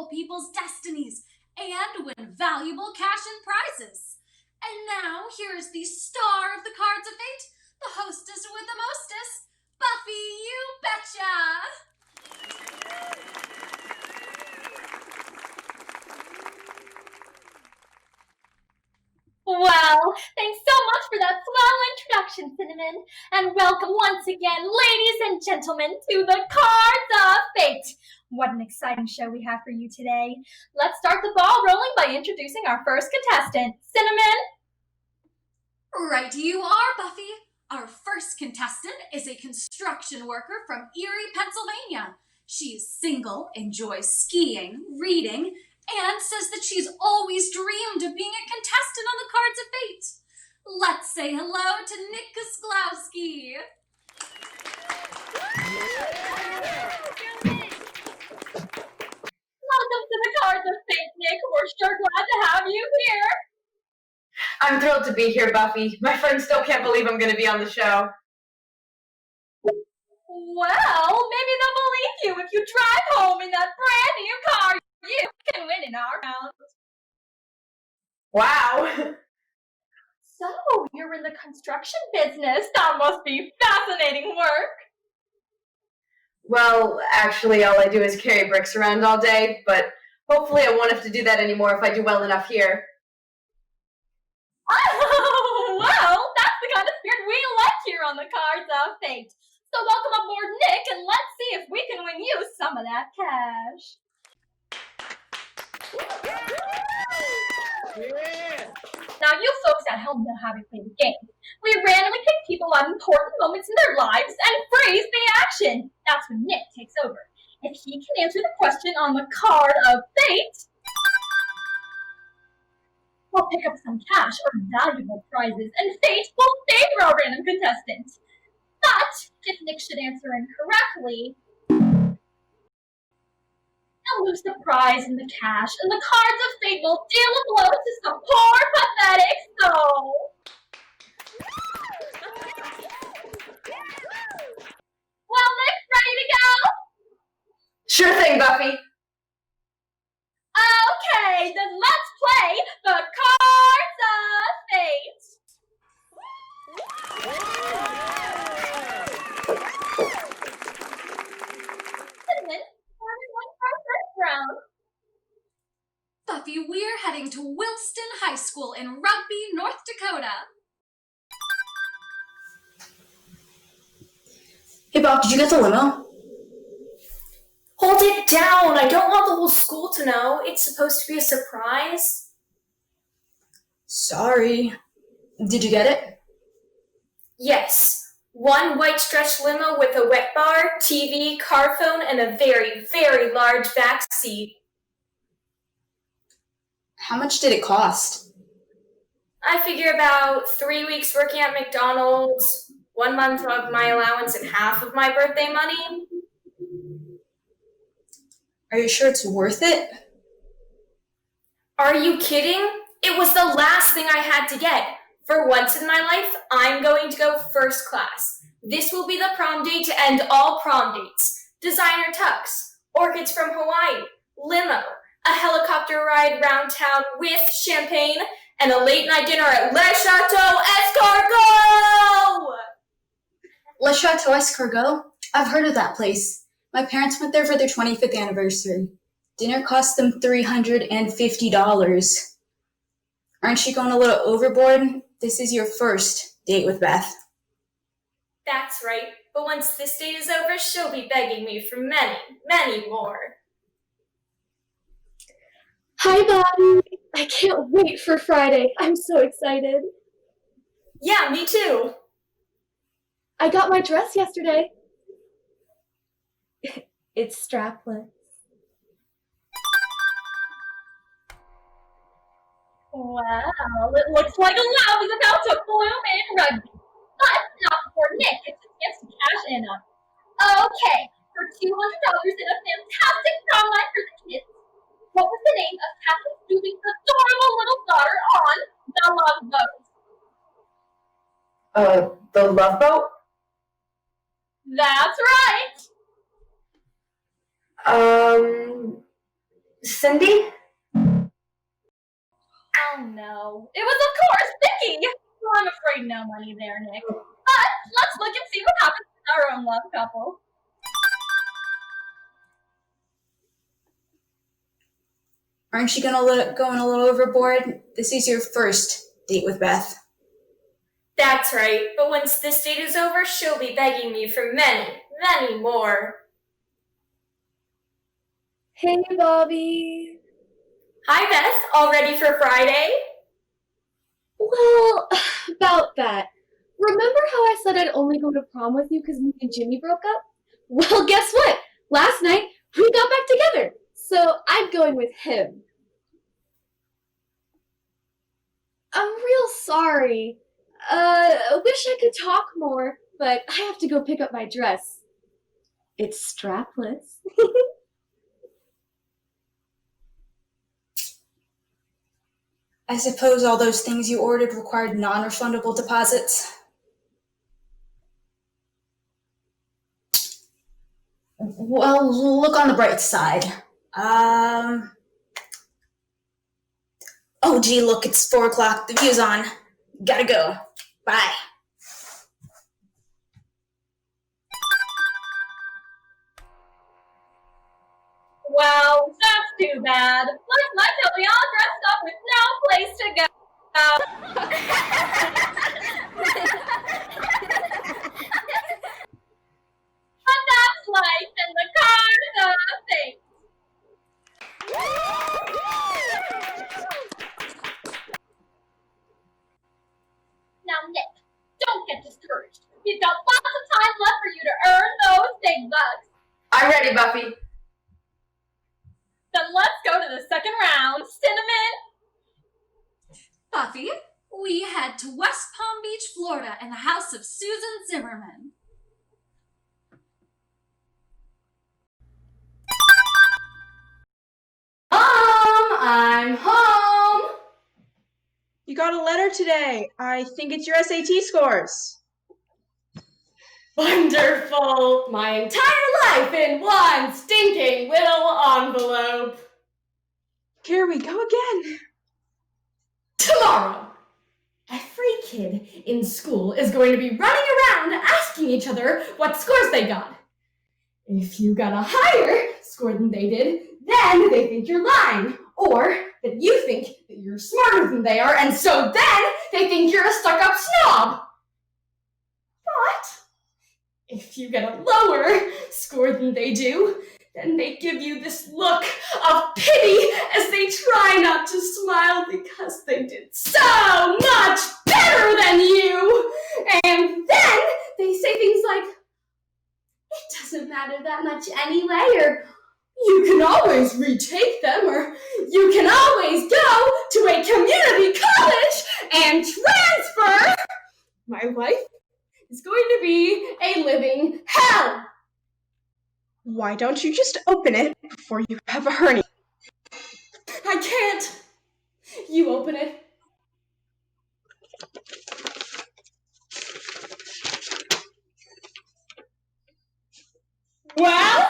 control people's destinies and win valuable cash and prizes. And now, here's the star of the Cards of Fate, the hostess with the mostest, Buffy You Betcha! Well, thanks so much for that swell introduction, Cinnamon. And welcome once again, ladies and gentlemen, to the Cards of Fate. What an exciting show we have for you today. Let's start the ball rolling by introducing our first contestant, Cinnamon. Right you are, Buffy. Our first contestant is a construction worker from Erie, Pennsylvania. She's single, enjoys skiing, reading, and says that she's always dreamed of being a contestant on the Cards of Fate. Let's say hello to Nick Kozlowski. Welcome to the Cards of Fate, Nick. We're sure glad to have you here. I'm thrilled to be here, Buffy. My friends still can't believe I'm going to be on the show. Well, maybe they'll believe you if you drive home in that brand new car. You can win in our round. Wow. So, you're in the construction business. That must be fascinating work. Well, actually, all I do is carry bricks around all day, but hopefully I won't have to do that anymore if I do well enough here. Oh, well, that's the kind of spirit we like here on the Cards of Fate. So welcome aboard, Nick, and let's see if we can win you some of that cash. Yeah. Now, you folks at home know how we play the game. We randomly pick people at important moments in their lives and freeze the action. That's when Nick takes over. If he can answer the question on the Card of Fate, we'll pick up some cash or valuable prizes, and Fate will favor our random contestant. But if Nick should answer incorrectly, he'll lose the prize and the cash, and the Cards of Fate will deal a blow to some poor, pathetic soul. Well, Nick, ready to go? Sure thing, Buffy. Okay, then let's play the Cards of Fate. Cinnamon, where are we going for our first round? Buffy, we're heading to Wilston High School in Rugby, North Dakota. Hey Bob, did you get the limo? Hold it down! I don't want the whole school to know. It's supposed to be a surprise. Sorry. Did you get it? Yes. One white stretch limo with a wet bar, TV, car phone, and a very, very large back seat. How much did it cost? I figure about 3 weeks working at McDonald's, 1 month of my allowance, and half of my birthday money. Are you sure it's worth it? Are you kidding? It was the last thing I had to get. For once in my life, I'm going to go first class. This will be the prom date to end all prom dates. Designer tux, orchids from Hawaii, limo, a helicopter ride round town with champagne, and a late night dinner at Le Chateau Escargot! Le Chateau Escargot? I've heard of that place. My parents went there for their 25th anniversary. Dinner cost them $350. Aren't you going a little overboard? This is your first date with Beth. That's right, but once this date is over, she'll be begging me for many, many more. Hi, Bobby. I can't wait for Friday. I'm so excited. Yeah, me too. I got my dress yesterday. It's strapless. Well, it looks like love is about to bloom in rugby. But not before Nick gets a chance to cash in on. Okay, for $200 and a fantastic prom night for the kids, what was the name of Captain Stubing's adorable little daughter on the Love Boat? The Love Boat? That's right. Cindy? Oh no. It was, of course, Vicky! Well, I'm afraid no money there, Nick. But let's look and see what happens with our own love couple. Aren't you going a little overboard? This is your first date with Beth. That's right, but once this date is over, she'll be begging me for many, many more. Hey, Bobby. Hi, Beth. All ready for Friday? Well, about that. Remember how I said I'd only go to prom with you because me and Jimmy broke up? Well, guess what? Last night, we got back together. So I'm going with him. I'm real sorry. I wish I could talk more, but I have to go pick up my dress. It's strapless. I suppose all those things you ordered required non-refundable deposits. Well, look on the bright side. Oh gee, look, it's 4 o'clock. The view's on. Gotta go. Bye. Well, that's too bad. Last night till we all dressed up with no place to go. But that's life in the cars of fate. Now, Nick, don't get discouraged. We've got lots of time left for you to earn those big bucks. I'm ready, Buffy. Then let's go to the second round. Cinnamon? Buffy, we head to West Palm Beach, Florida, in the house of Susan Zimmerman. I'm home. You got a letter today. I think it's your SAT scores. Wonderful! My entire life in one stinking little envelope. Here we go again. Tomorrow, every kid in school is going to be running around asking each other what scores they got. If you got a higher score than they did, then they think you're lying. Or that you think that you're smarter than they are, and so then they think you're a stuck-up snob. But if you get a lower score than they do, then they give you this look of pity as they try not to smile because they did so much better than you. And then they say things like, it doesn't matter that much anyway, or you can always retake them, or you can always go to a community college and transfer. My life is going to be a living hell. Why don't you just open it before you have a hernia? I can't. You open it. Well?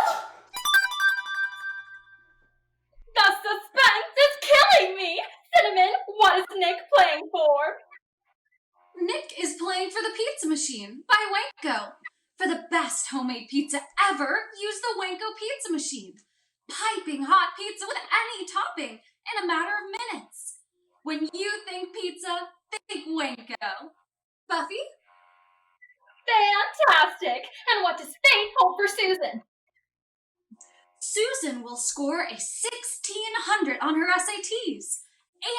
The suspense is killing me! Cinnamon, what is Nick playing for? Nick is playing for the Pizza Machine by Wanko. For the best homemade pizza ever, use the Wanko Pizza Machine. Piping hot pizza with any topping in a matter of minutes. When you think pizza, think Wanko. Buffy? Fantastic! And what does fate hold for Susan? Susan will score a 1600 on her SATs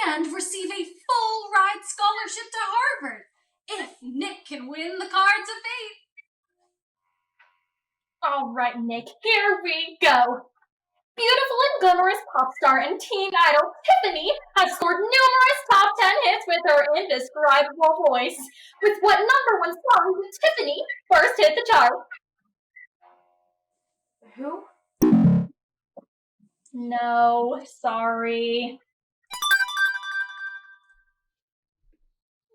and receive a full ride scholarship to Harvard if Nick can win the cards of fate. All right, Nick, here we go. Beautiful and glamorous pop star and teen idol Tiffany has scored numerous top 10 hits with her indescribable voice. With what #1 song did Tiffany first hit the chart? Who? No, sorry.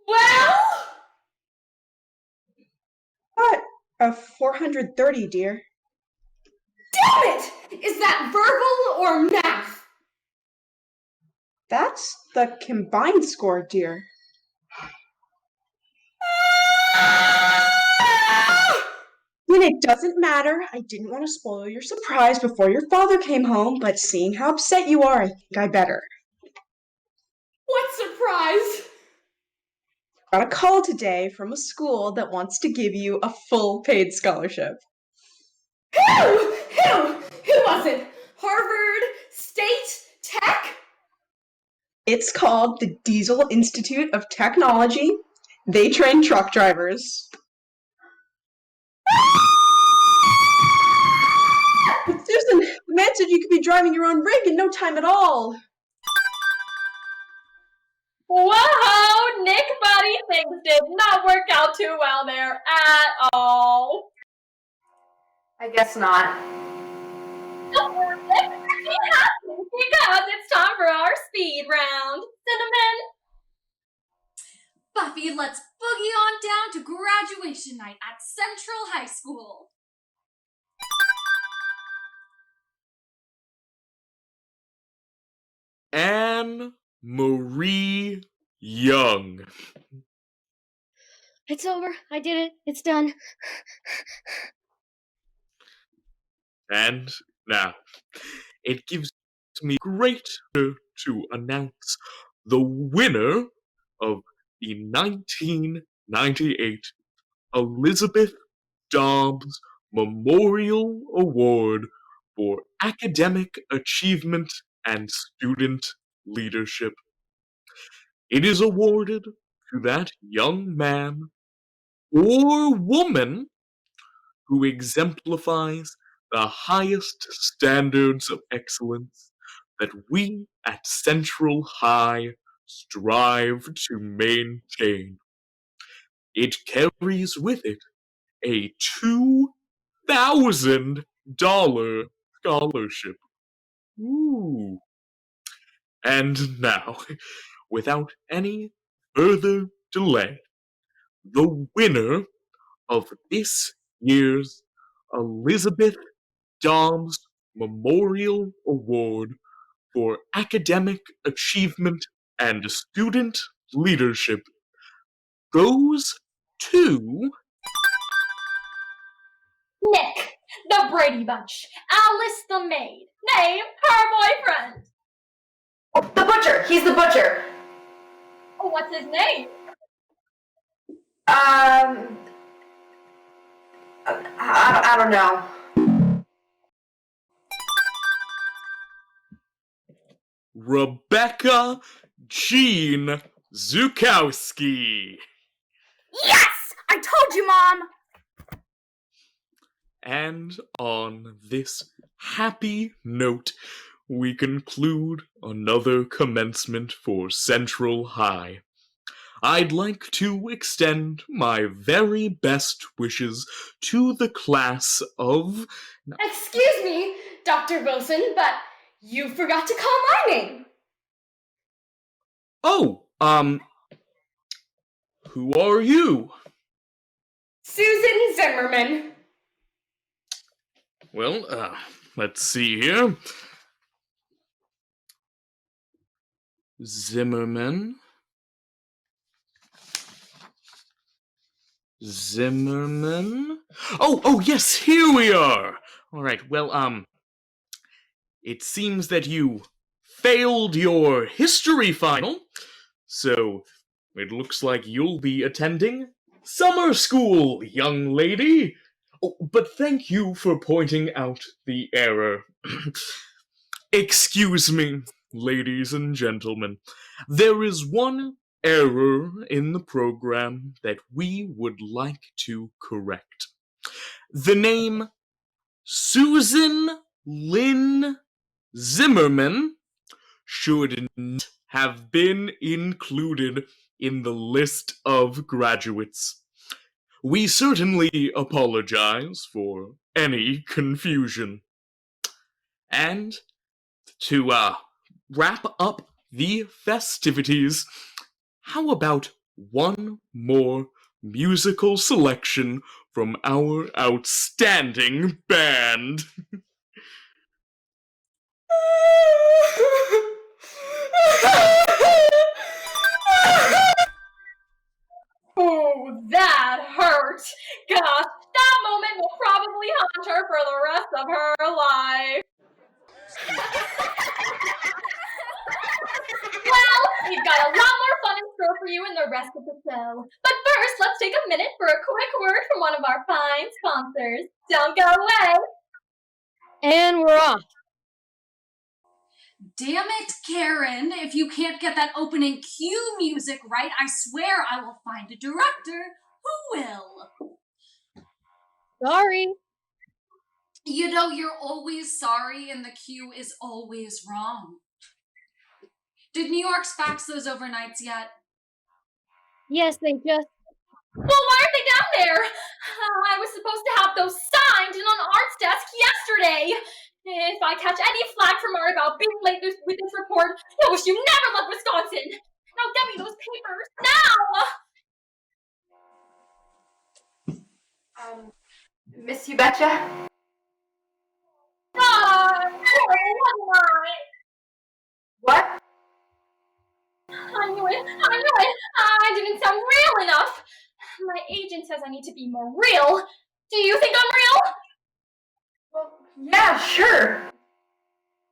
Well? What? A 430, dear. Damn it! Is that verbal or math? That's the combined score, dear. And it doesn't matter. I didn't want to spoil your surprise before your father came home, but seeing how upset you are, I think I better. What surprise! Got a call today from a school that wants to give you a full paid scholarship. Who was it? Harvard? State? Tech? It's called the Diesel Institute of Technology. They train truck drivers. But Susan, the man said you could be driving your own rig in no time at all. Whoa, Nick buddy, things did not work out too well there at all. I guess not. Don't worry, Nick. It happens because it's time for our speed round. Cinnamon. Buffy, let's boogie on down to graduation night at Central High School. Anne Marie Young. It's over. I did it. It's done. And now, it gives me great pleasure to announce the winner of the 1998 Elizabeth Dobbs Memorial Award for Academic Achievement and Student Leadership. It is awarded to that young man or woman who exemplifies the highest standards of excellence that we at Central High strive to maintain. It carries with it a $2,000 scholarship. Ooh. And now, without any further delay, the winner of this year's Elizabeth Dobbs Memorial Award for Academic Achievement and Student Leadership goes to Nick, the Brady Bunch. Alice the maid. Name her boyfriend. Oh, the butcher! He's the butcher! What's his name? I don't know. Rebecca Jean Zukowski. Yes! I told you, Mom! And on this happy note, we conclude another commencement for Central High. I'd like to extend my very best wishes to the class of... Excuse me, Dr. Wilson, but you forgot to call my name. Oh, who are you? Susan Zimmerman. Well, let's see here. Zimmerman. Oh, yes, here we are. All right, well, it seems that you failed your history final, so it looks like you'll be attending summer school, young lady. Oh, but thank you for pointing out the error. Excuse me, ladies and gentlemen. There is one error in the program that we would like to correct. The name Susan Lynn Zimmerman should not have been included in the list of graduates. We certainly apologize for any confusion. And to wrap up the festivities, how about one more musical selection from our outstanding band? Oh, that hurt! Gosh, that moment will probably haunt her for the rest of her life. Well, we've got a lot more fun in store for you in the rest of the show. But first, let's take a minute for a quick word from one of our fine sponsors. Don't go away! And we're off. Damn it, Karen. If you can't get that opening cue music right, I swear I will find a director who will. Sorry. You know, you're always sorry and the cue is always wrong. Did New York's fax those overnights yet? Yes, they just... Well, why aren't they down there? I was supposed to have those signed and on Art's desk yesterday. If I catch any flack from Art about being late with this report, I wish you never left Wisconsin. Now get me those papers now. Miss You Betcha? What? I knew it. I didn't sound real enough. My agent says I need to be more real. Do you think I'm real? Well, yeah, sure.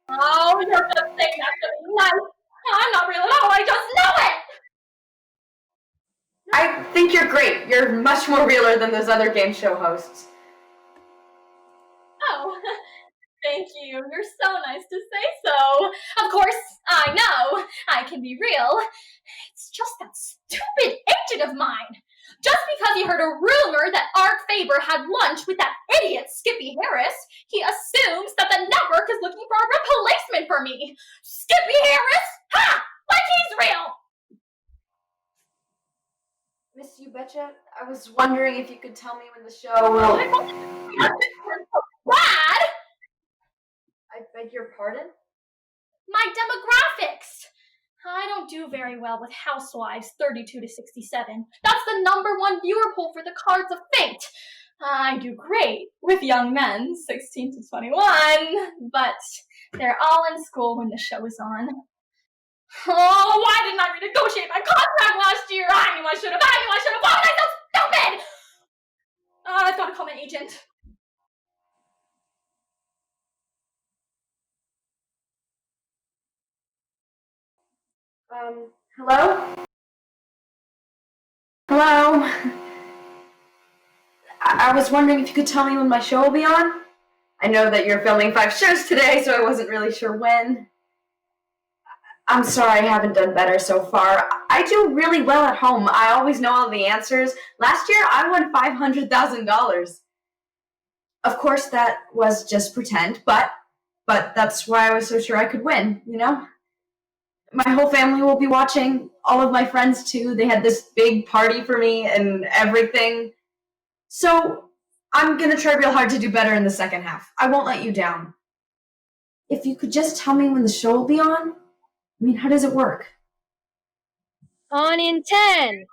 Oh, you're just saying that to be nice. I'm not real at all. I just know it. I think you're great. You're much more realer than those other game show hosts. Oh, thank you. You're so nice to say so. Of course, I know I can be real. It's just that stupid agent of mine. Just because he heard a rumor that Art Faber had lunch with that idiot Skippy Harris, he assumes that the network is looking for a replacement for me. Skippy Harris? Ha! Like he's real! Miss You Betcha, I was wondering if you could tell me when the show will... Bad! I beg your pardon? My demographics! I don't do very well with housewives 32 to 67. That's the #1 viewer poll for the Cards of Fate. I do great with young men 16 to 21, but they're all in school when the show is on. Oh, why didn't I renegotiate my contract last year? I knew I should have. Why was I so stupid? I've got to call my agent. Hello? Hello? I was wondering if you could tell me when my show will be on? I know that you're filming 5 shows today, so I wasn't really sure when. I'm sorry I haven't done better so far. I do really well at home. I always know all the answers. Last year, I won $500,000. Of course, that was just pretend, but that's why I was so sure I could win, you know? My whole family will be watching, all of my friends too. They had this big party for me and everything. So I'm gonna try real hard to do better in the second half. I won't let you down. If you could just tell me when the show will be on? I mean, how does it work? On in 10.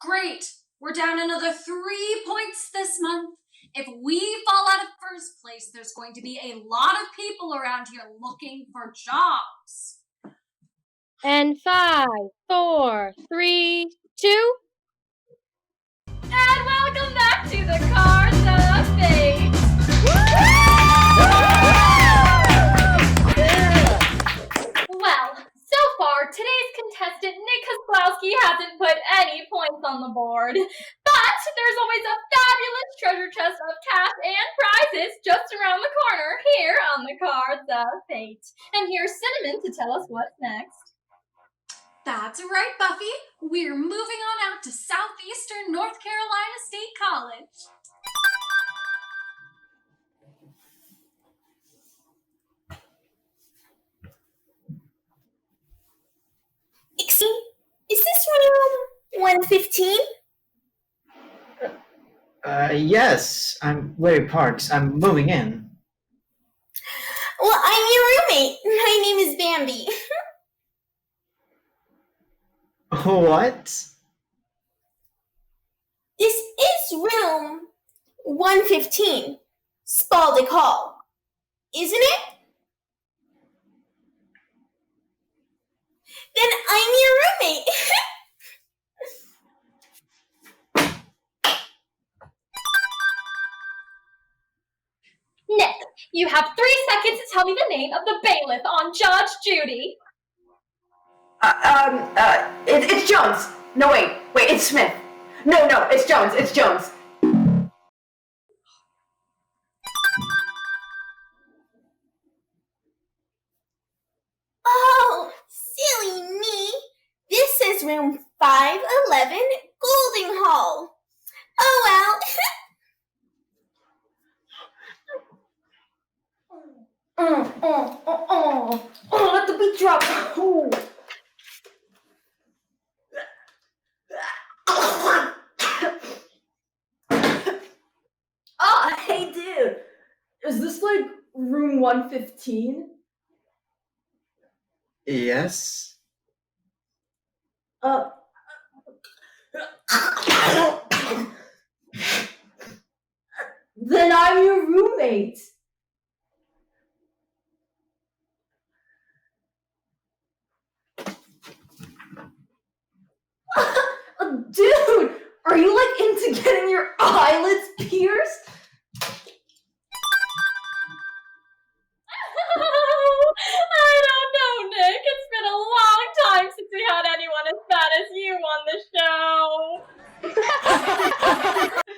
Great! We're down another 3 points this month. If we fall out of first place, there's going to be a lot of people around here looking for jobs. And 5, 4, 3, 2. And welcome back to the Cards of Fate. Well, so far, today's contestant, Nick Kozlowski, hasn't put any points on the board. But there's always a fabulous treasure chest of cash and prizes just around the corner here on the Cards of Fate. And here's Cinnamon to tell us what's next. That's right, Buffy. We're moving on out to Southeastern North Carolina State College. Excuse me, is this room 115? Yes, I'm Larry Parks. I'm moving in. Well, I'm your roommate. My name is Bambi. What? This is room 115, Spalding Hall. isn't it? Then I'm your roommate. Nick, you have 3 seconds to tell me the name of the bailiff on Judge Judy. It's Jones. No, wait, it's Smith. No, it's Jones. It's Jones. Oh, silly me. This is room 511, Golding Hall. Oh well. Let the beat drop. Hey, dude. Is this like room 115? Yes. Then I'm your roommate. Dude, are you like into getting your eyelids pierced? I don't know, Nick. It's been a long time since we had anyone as bad as you on the show.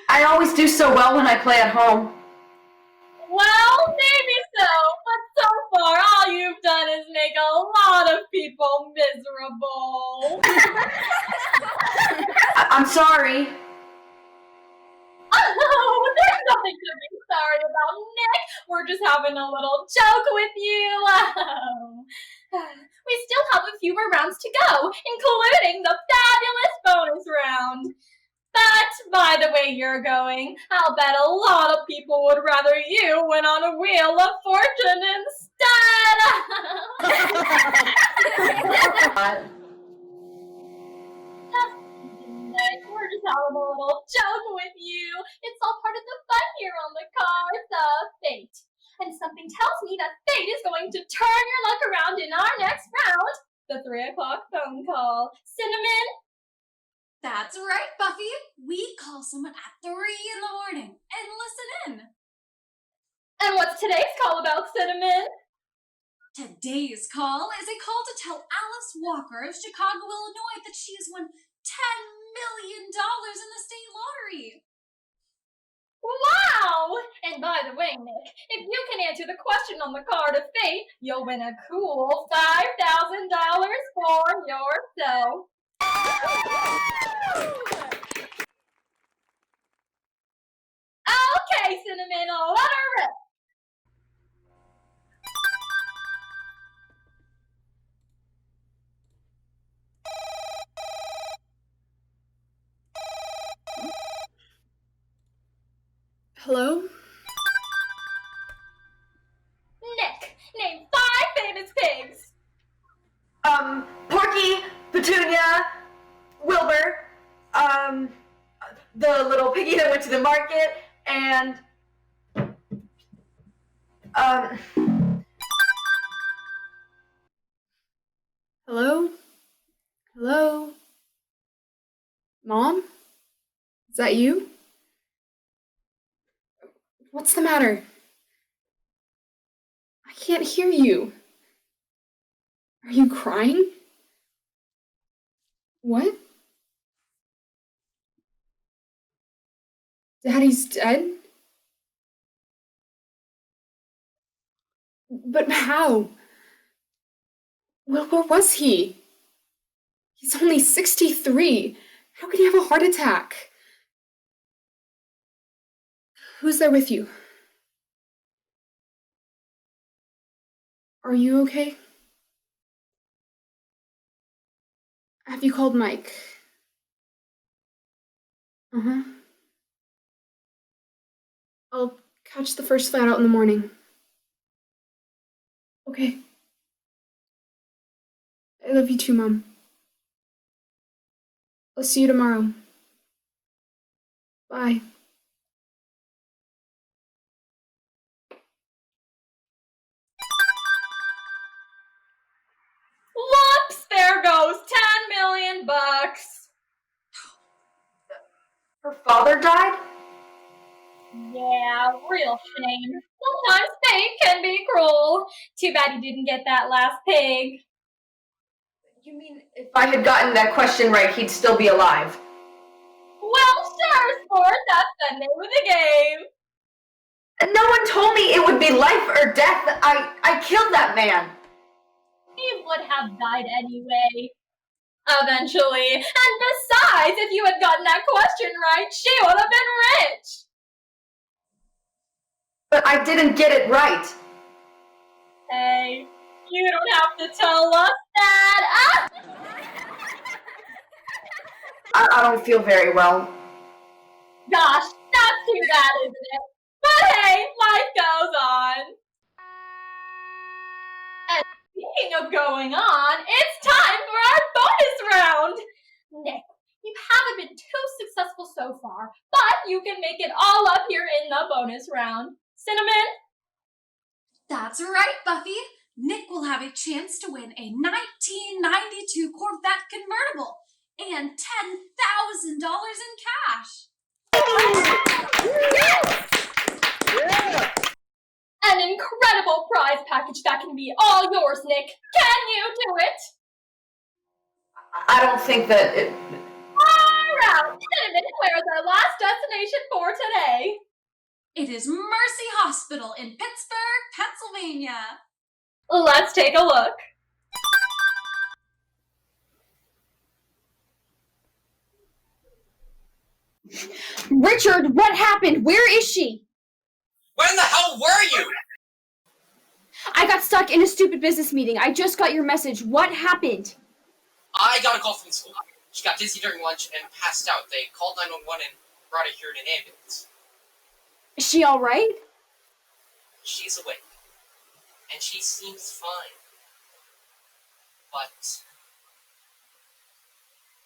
I always do so well when I play at home. Well, maybe so, but so far all you've done is make a lot of people miserable. I'm sorry. Oh, there's nothing to be sorry about, Nick. We're just having a little joke with you. We still have a few more rounds to go, including the fabulous bonus round. But by the way you're going, I'll bet a lot of people would rather you went on a Wheel of Fortune instead. We're just having a little joke with you. It's all part of the fun here on the cards of fate. And something tells me that fate is going to turn your luck around in our next round. The 3 o'clock phone call. Cinnamon? That's right, Buffy. We call someone at 3 in the morning and listen in. And what's today's call about, Cinnamon? Today's call is a call to tell Alice Walker of Chicago, Illinois that she has won $10 million in the state lottery. Wow! And by the way, Nick, if you can answer the question on the card of fate, you'll win a cool $5,000 for yourself. Okay, Cinnamon, let her rip. Hello? Nick, name 5 famous pigs. Porky, Petunia, Wilbur, the little piggy that went to the market, and, Hello? Hello? Mom? Is that you? What's the matter? I can't hear you. Are you crying? What? Daddy's dead? But how? Well, where was he? He's only 63. How could he have a heart attack? Who's there with you? Are you okay? Have you called Mike? Uh-huh. I'll catch the first flight out in the morning. Okay. I love you too, Mom. I'll see you tomorrow. Bye. father died? Yeah, real shame. Sometimes fate can be cruel. Too bad you didn't get that last pig. You mean if I had gotten that question right, he'd still be alive? Well, sure, sport. That's the name of the game. No one told me it would be life or death. I killed that man. He would have died anyway. Eventually. And besides, if you had gotten that question right, she would have been rich. But I didn't get it right. Hey, you don't have to tell us that. I don't feel very well. Gosh, that's too bad, isn't it? But hey, life goes on. And speaking of going on, it's time for our bonus round. Nick, you haven't been too successful so far, but you can make it all up here in the bonus round. Cinnamon? That's right, Buffy. Nick will have a chance to win a 1992 Corvette convertible and $10,000 in cash. An incredible prize package that can be all yours, Nick. Can you do it? I don't think that it... Far out! Cinnamon, where's our last destination for today? It is Mercy Hospital in Pittsburgh, Pennsylvania. Let's take a look. Richard, what happened? Where is she? Where in the hell were you? I got stuck in a stupid business meeting. I just got your message. What happened? I got a call from school. She got dizzy during lunch and passed out. They called 911 and brought her here in an ambulance. Is she all right? She's awake. And she seems fine.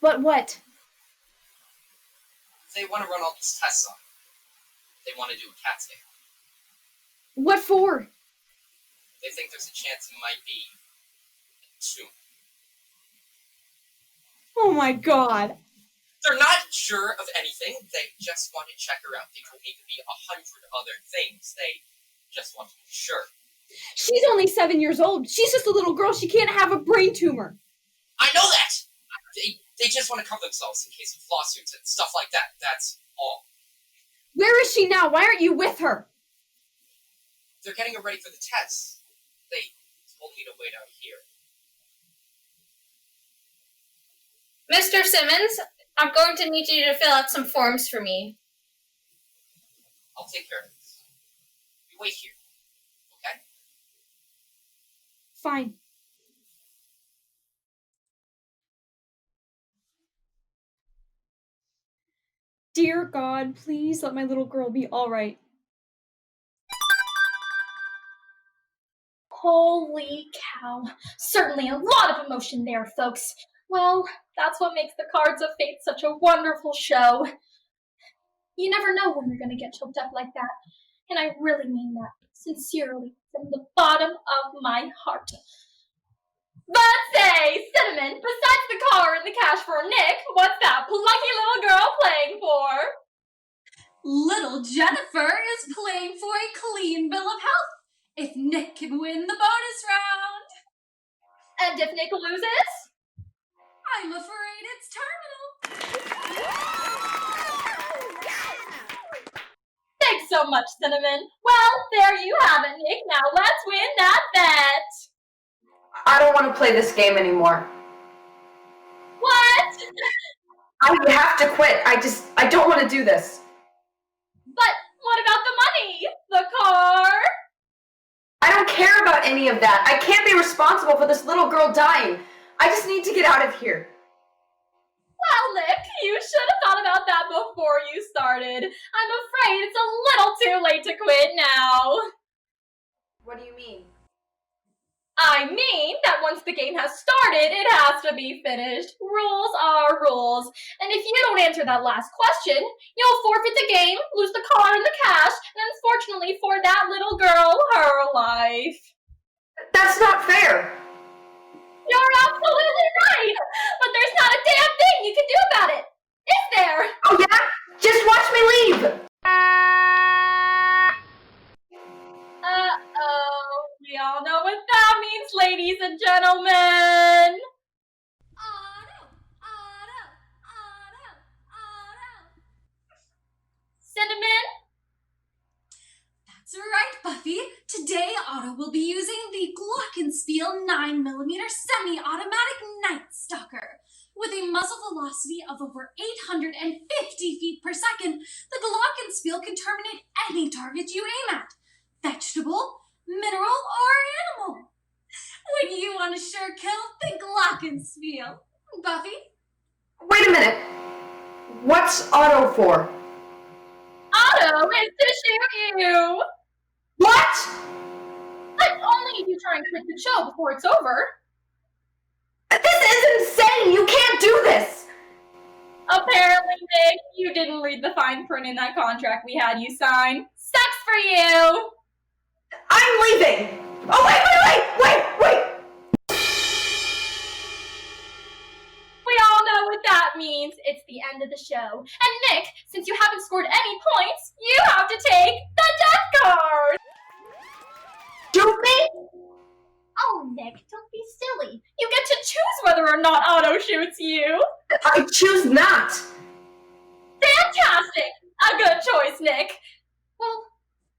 But what? They want to run all these tests on her. They want to do a CAT scan. What for? They think there's a chance it might be a tumor. Oh my god. They're not sure of anything. They just want to check her out. They could maybe be 100 other things. They just want to be sure. She's only 7 years old. She's just a little girl. She can't have a brain tumor. I know that! They just want to cover themselves in case of lawsuits and stuff like that. That's all. Where is she now? Why aren't you with her? They're getting her ready for the tests. They told me to wait out here. Mr. Simmons, I'm going to need you to fill out some forms for me. I'll take care of this. You wait here, okay? Fine. Dear God, please let my little girl be all right. Holy cow. Certainly a lot of emotion there, folks. Well, that's what makes the Cards of Fate such a wonderful show. You never know when you're going to get choked up like that. And I really mean that sincerely from the bottom of my heart. But say, Cinnamon, besides the car and the cash for Nick, what's that plucky little girl playing for? Little Jennifer is playing for a clean bill of health if Nick can win the bonus round. And if Nick loses? I'm afraid it's terminal. Thanks so much, Cinnamon. Well, there you have it, Nick. Now let's win that bet. I don't want to play this game anymore. What? I have to quit. I don't want to do this. But what about the money? The car? I don't care about any of that. I can't be responsible for this little girl dying. I just need to get out of here. Well, Nick, you should have thought about that before you started. I'm afraid it's a little too late to quit now. What do you mean? I mean that once the game has started, it has to be finished. Rules are rules. And if you don't answer that last question, you'll forfeit the game, lose the car and the cash, and unfortunately for that little girl, her life. That's not fair. You're absolutely right! But there's not a damn thing you can do about it! Is there? Oh yeah? Just what? Glockenspiel 9mm semi-automatic Night Stalker. With a muzzle velocity of over 850 feet per second, the Glockenspiel can terminate any target you aim at. Vegetable, mineral, or animal. When you want a sure kill, think Glockenspiel. Buffy? Wait a minute. What's auto for? Auto is to shoot you! What? But only if you try and quit the show before it's over. This is insane! You can't do this! Apparently, Nick, you didn't read the fine print in that contract we had you sign. Sucks for you! I'm leaving! Oh, wait! We all know what that means. It's the end of the show. And Nick, since you haven't scored any points, you have to take the death card! Shoot me? Oh, Nick, don't be silly. You get to choose whether or not Otto shoots you. I choose not! Fantastic! A good choice, Nick. Well,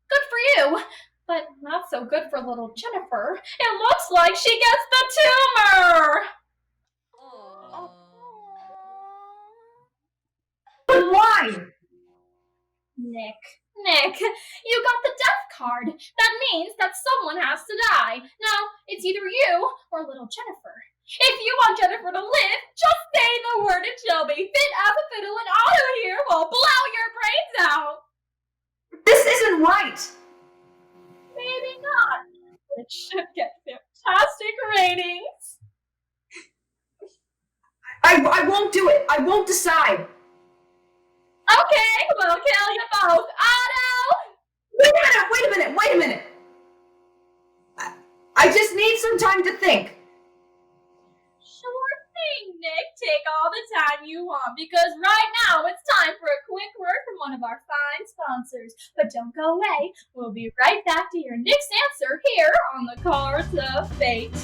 good for you. But not so good for little Jennifer. It looks like she gets the tumor! But why? Nick, you got the death card. That means that someone has to die. Now, it's either you or little Jennifer. If you want Jennifer to live, just say the word and she'll be fit as a fiddle and Otto here will blow your brains out. This isn't right! Maybe not. It should get fantastic ratings. I won't do it! I won't decide! Okay, we'll kill you both. Otto! Wait a minute! I just need some time to think. Sure thing, Nick. Take all the time you want, because right now it's time for a quick word from one of our fine sponsors. But don't go away. We'll be right back to your Nick's answer here on the Cards of Fate.